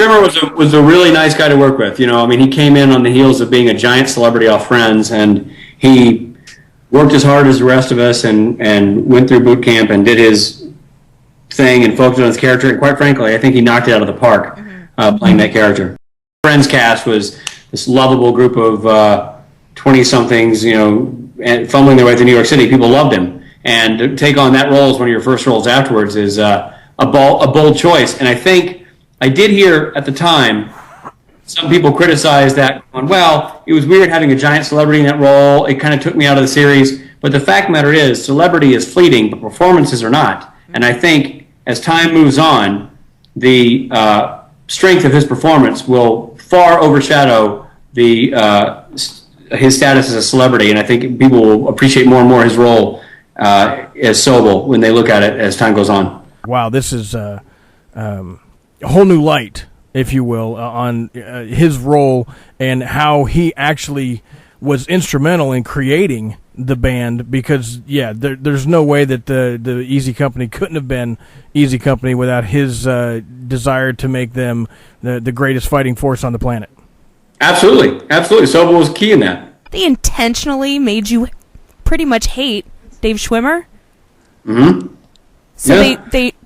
Schwimmer was a really nice guy to work with. I mean, he came in on the heels of being a giant celebrity off Friends, and he worked as hard as the rest of us and went through boot camp and did his thing and focused on his character. And quite frankly, I think he knocked it out of the park playing that character. Friends cast was this lovable group of 20-somethings, and fumbling their way through New York City. People loved him. And to take on that role as one of your first roles afterwards is a bold choice. And I think I did hear at the time some people criticized that, well, it was weird having a giant celebrity in that role. It kind of took me out of the series. But the fact of the matter is, celebrity is fleeting, but performances are not. And I think as time moves on, the strength of his performance will far overshadow his status as a celebrity. And I think people will appreciate more and more his role as Sobel when they look at it as time goes on. Wow, this is a whole new light, if you will, on his role and how he actually was instrumental in creating the band. Because, there's no way that the Easy Company couldn't have been Easy Company without his desire to make them the greatest fighting force on the planet. Absolutely. Sobel was key in that. They intentionally made you pretty much hate Dave Schwimmer. Mm-hmm. So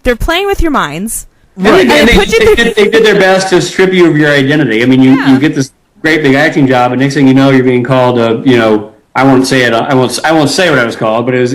they're playing with your minds. Right. And they did their best to strip you of your identity. I mean, you get this great big acting job, and next thing you know, you're being called I won't say it. I won't say what I was called, but it's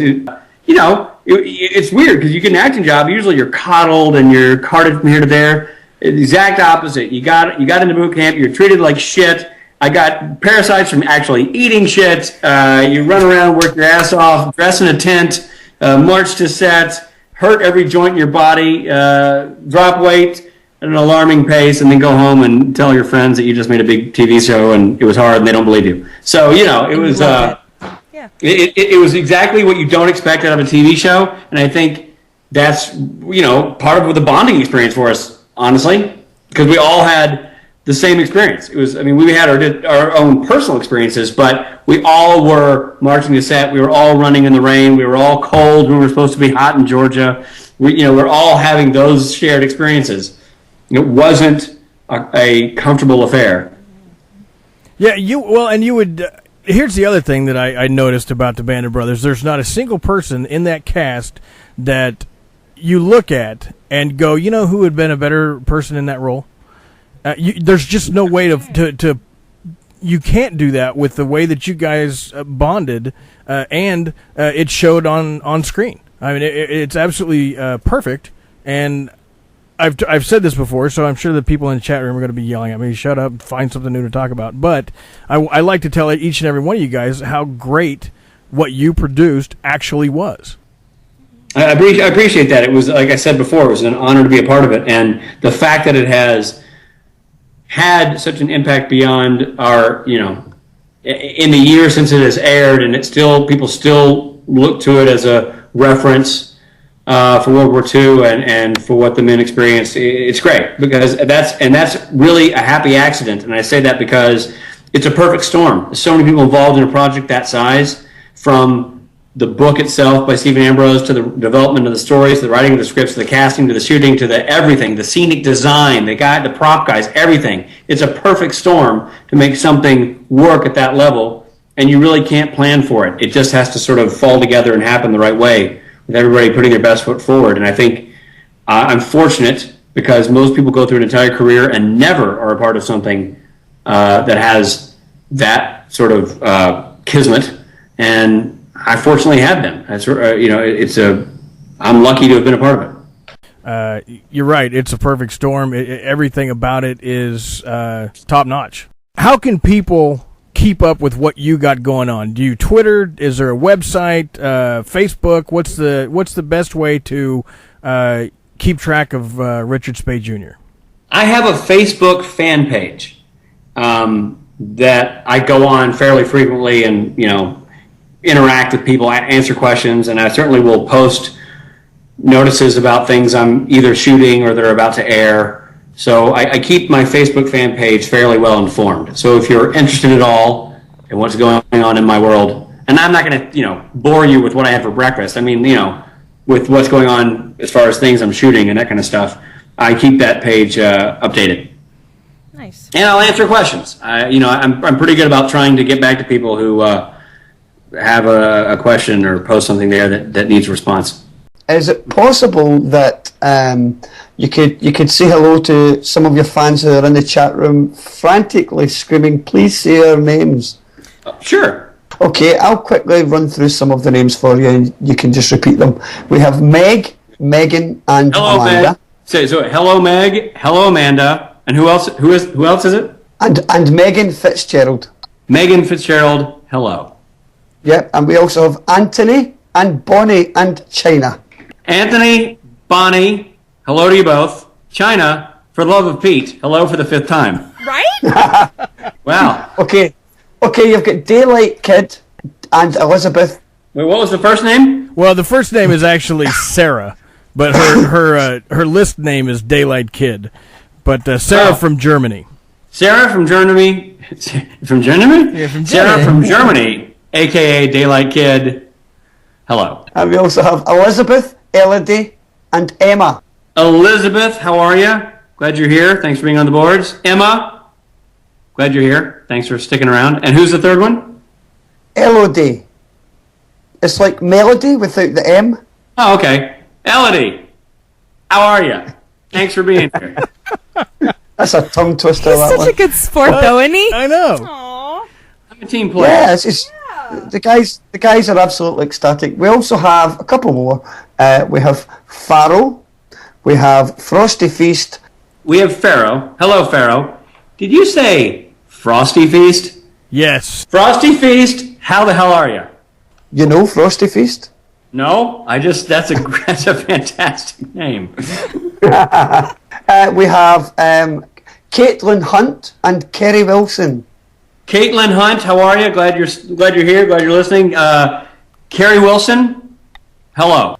weird because you get an acting job. Usually, you're coddled and you're carted from here to there. The exact opposite. You got into boot camp. You're treated like shit. I got parasites from actually eating shit. You run around, work your ass off, dress in a tent, march to set, hurt every joint in your body, drop weight at an alarming pace, and then go home and tell your friends that you just made a big TV show and it was hard and they don't believe you. So, it was it was exactly what you don't expect out of a TV show, and I think that's, part of the bonding experience for us, honestly, because we all had the same experience. We had our own personal experiences, but we all were marching to set. We were all running in the rain. We were all cold. We were supposed to be hot in Georgia. We're all having those shared experiences. It wasn't a comfortable affair. Yeah, you would. Here's the other thing that I noticed about the Band of Brothers. There's not a single person in that cast that you look at and go, who would have been a better person in that role? There's just no way to you can't do that with the way that you guys bonded, and it showed on screen. I mean, it's absolutely perfect, and I've said this before, so I'm sure the people in the chat room are going to be yelling at me, shut up, find something new to talk about. But I like to tell each and every one of you guys how great what you produced actually was. I appreciate that. It was, like I said before, it was an honor to be a part of it, and the fact that it has had such an impact beyond our, in the years since it has aired, and people still look to it as a reference for World War II and for what the men experienced. It's great because that's really a happy accident, and I say that because it's a perfect storm. There's so many people involved in a project that size, from the book itself by Stephen Ambrose to the development of the stories, to the writing of the scripts, to the casting, to the shooting, to the everything, the scenic design, the prop guys, everything. It's a perfect storm to make something work at that level, and you really can't plan for it. It just has to sort of fall together and happen the right way with everybody putting their best foot forward. And I think I'm fortunate because most people go through an entire career and never are a part of something that has that sort of kismet, and I fortunately have been. That's I'm lucky to have been a part of it. You're right. It's a perfect storm. Everything about it is top notch. How can people keep up with what you got going on? Do you Twitter? Is there a website? Facebook? What's the best way to keep track of Richard Speight Jr.? I have a Facebook fan page that I go on fairly frequently, and interact with people, answer questions, and I certainly will post notices about things I'm either shooting or that are about to air. So I keep my Facebook fan page fairly well informed. So if you're interested at all in what's going on in my world, and I'm not going to bore you with what I had for breakfast. I mean, with what's going on as far as things I'm shooting and that kind of stuff, I keep that page updated. Nice. And I'll answer questions. I'm pretty good about trying to get back to people who have a question or post something there that needs a response. Is it possible that you could say hello to some of your fans who are in the chat room frantically screaming, please say our names? Sure. Okay, I'll quickly run through some of the names for you and you can just repeat them. We have Meg, Megan, and Hello, Amanda. Meg. So hello, Meg. Hello, Amanda. And who else is it? And Megan Fitzgerald. Megan Fitzgerald. Hello. Yep, and we also have Anthony and Bonnie and China. Anthony, Bonnie, hello to you both. China, for the love of Pete, hello for the 5th time. Right? Wow. Okay, you've got Daylight Kid and Elizabeth. Wait, what was the first name? Well, the first name is actually Sarah, but her list name is Daylight Kid. But Sarah from Germany. Sarah from Germany. From Germany? Yeah, from Sarah Germany. from Germany, a.k.a. Daylight Kid. Hello. And we also have Elizabeth, Elodie, and Emma. Elizabeth, how are you? Glad you're here. Thanks for being on the boards. Emma, glad you're here. Thanks for sticking around. And who's the third one? Elodie. It's like melody without the M. Oh, okay. Elodie, how are you? Thanks for being here. That's a tongue twister. He's that such one. a good sport, though, isn't he? I know. Aww. I'm a team player. Yeah, the guys are absolutely ecstatic. We also have a couple more. We have Farrell. We have Frosty Feast. We have Pharaoh. Hello, Pharaoh. Did you say Frosty Feast? Yes. Frosty Feast, how the hell are you? You know Frosty Feast? No, that's a fantastic name. We have Caitlin Hunt and Kerry Wilson. Caitlin Hunt, how are you? Glad you're here. Glad you're listening. Carrie Wilson, hello.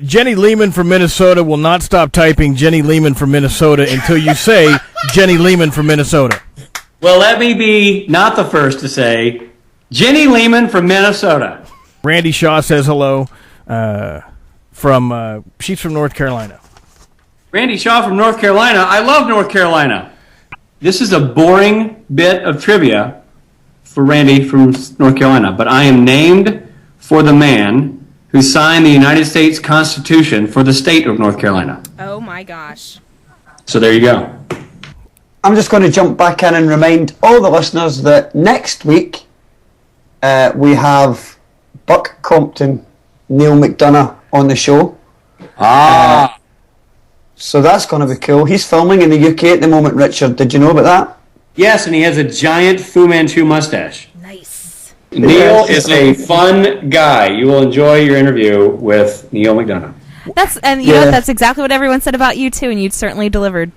Jenny Lehman from Minnesota will not stop typing Jenny Lehman from Minnesota until you say Jenny Lehman from Minnesota. Well, let me be not the first to say Jenny Lehman from Minnesota. Randy Shaw says hello. She's from North Carolina. Randy Shaw from North Carolina. I love North Carolina. This is a boring bit of trivia for Randy from North Carolina, but I am named for the man who signed the United States Constitution for the state of North Carolina. Oh, my gosh. So there you go. I'm just going to jump back in and remind all the listeners that next week we have Buck Compton, Neil McDonough on the show. So that's going to be cool. He's filming in the UK at the moment, Richard. Did you know about that? Yes, and he has a giant Fu Manchu mustache. Nice. Neil is a fun guy. You will enjoy your interview with Neil McDonough. You know what? That's exactly what everyone said about you, too, and you certainly delivered.